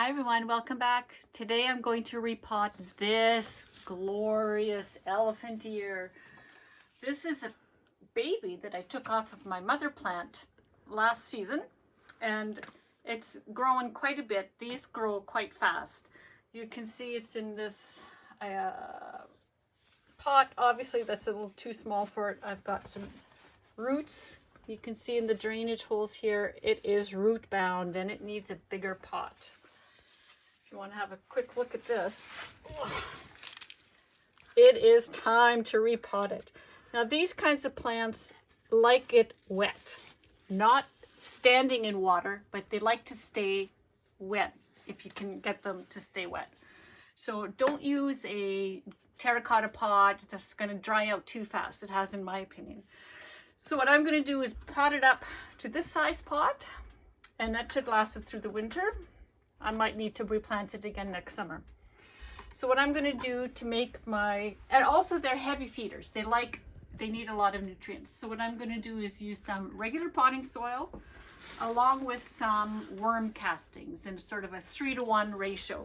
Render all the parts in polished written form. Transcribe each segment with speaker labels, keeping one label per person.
Speaker 1: Hi everyone, welcome back. Today I'm going to repot this glorious elephant ear. This is a baby that I took off of my mother plant last season, and it's growing quite a bit. These grow quite fast. You can see it's in this pot. Obviously that's a little too small for it. I've got some roots. You can see in the drainage holes here, it is root bound and it needs a bigger pot. If you want to have a quick look at this, it is time to repot it. Now these kinds of plants like it wet, not standing in water, but they like to stay wet if you can get them to stay wet. So don't use a terracotta pot that's going to dry out too fast. It has, in my opinion. So what I'm going to do is pot it up to this size pot, and that should last it through the winter. I might need to replant it again next summer. So what I'm going to do to make my, and also they're heavy feeders. They need a lot of nutrients. So what I'm going to do is use some regular potting soil along with some worm castings in sort of a 3-to-1 ratio.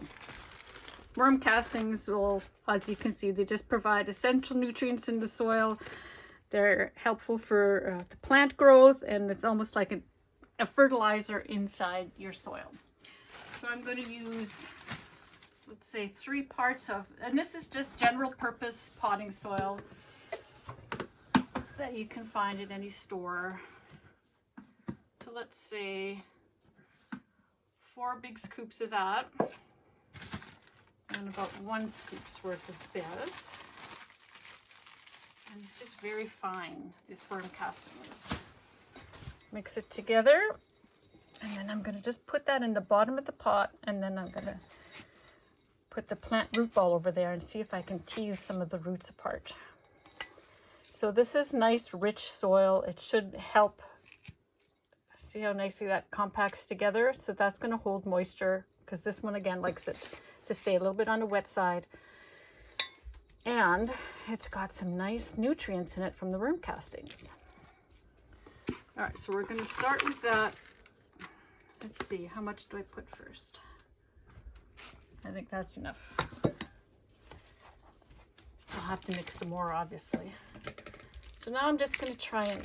Speaker 1: Worm castings will, as you can see, they just provide essential nutrients in the soil. They're helpful for the plant growth, and it's almost like a fertilizer inside your soil. So I'm going to use, let's say, 3 parts of, and this is just general purpose potting soil that you can find at any store. So let's say 4 big scoops of that, and about 1 scoop's worth of this. And it's just very fine, this worm castings. Mix it together. And then I'm going to just put that in the bottom of the pot, and then I'm going to put the plant root ball over there and see if I can tease some of the roots apart. So this is nice, rich soil. It should help. See how nicely that compacts together? So that's going to hold moisture, because this one again likes it to stay a little bit on the wet side. And it's got some nice nutrients in it from the worm castings. All right, so we're going to start with that. Let's see, how much do I put first? I think that's enough. I'll have to mix some more, obviously. So now I'm just going to try and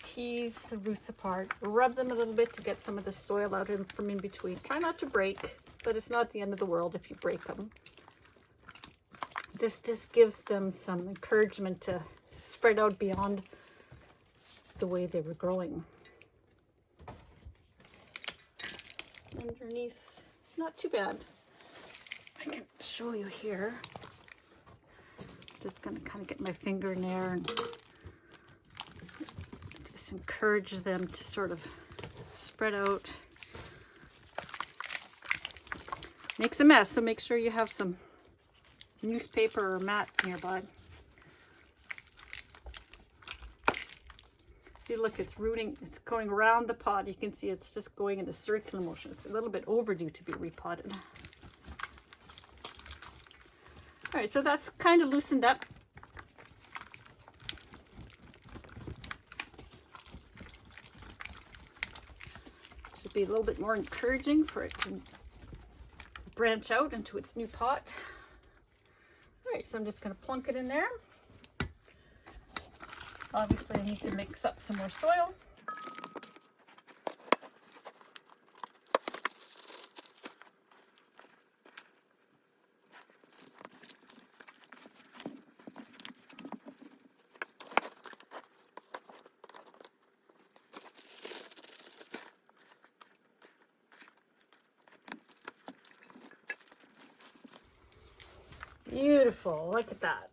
Speaker 1: tease the roots apart, rub them a little bit to get some of the soil out from in between. Try not to break, but it's not the end of the world if you break them. This just gives them some encouragement to spread out beyond the way they were growing. Underneath, not too bad. I can show you here. Just going to kind of get my finger in there and just encourage them to sort of spread out. Makes a mess, so make sure you have some newspaper or mat nearby. See, look, it's rooting, it's going around the pot. You can see it's just going in a circular motion. It's a little bit overdue to be repotted. All right, so that's kind of loosened up. Should be a little bit more encouraging for it to branch out into its new pot. All right, so I'm just going to plunk it in there. Obviously, I need to mix up some more soil. Beautiful, look at that.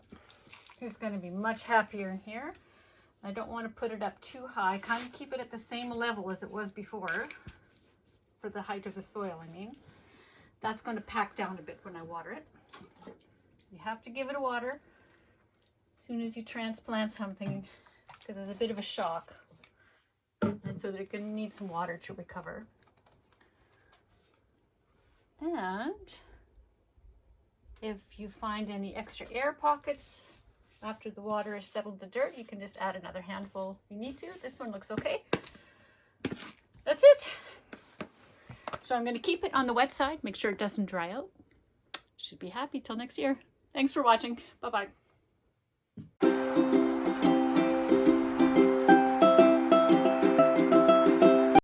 Speaker 1: He's going to be much happier in here. I don't want to put it up too high, kind of keep it at the same level as it was before, for the height of the soil, I mean. That's going to pack down a bit when I water it. You have to give it a water as soon as you transplant something, because there's a bit of a shock. And so they're going to need some water to recover. And if you find any extra air pockets after the water has settled the dirt, you can just add another handful if you need to. This one looks okay. That's it. So I'm going to keep it on the wet side, make sure it doesn't dry out. Should be happy till next year. Thanks for watching. Bye-bye.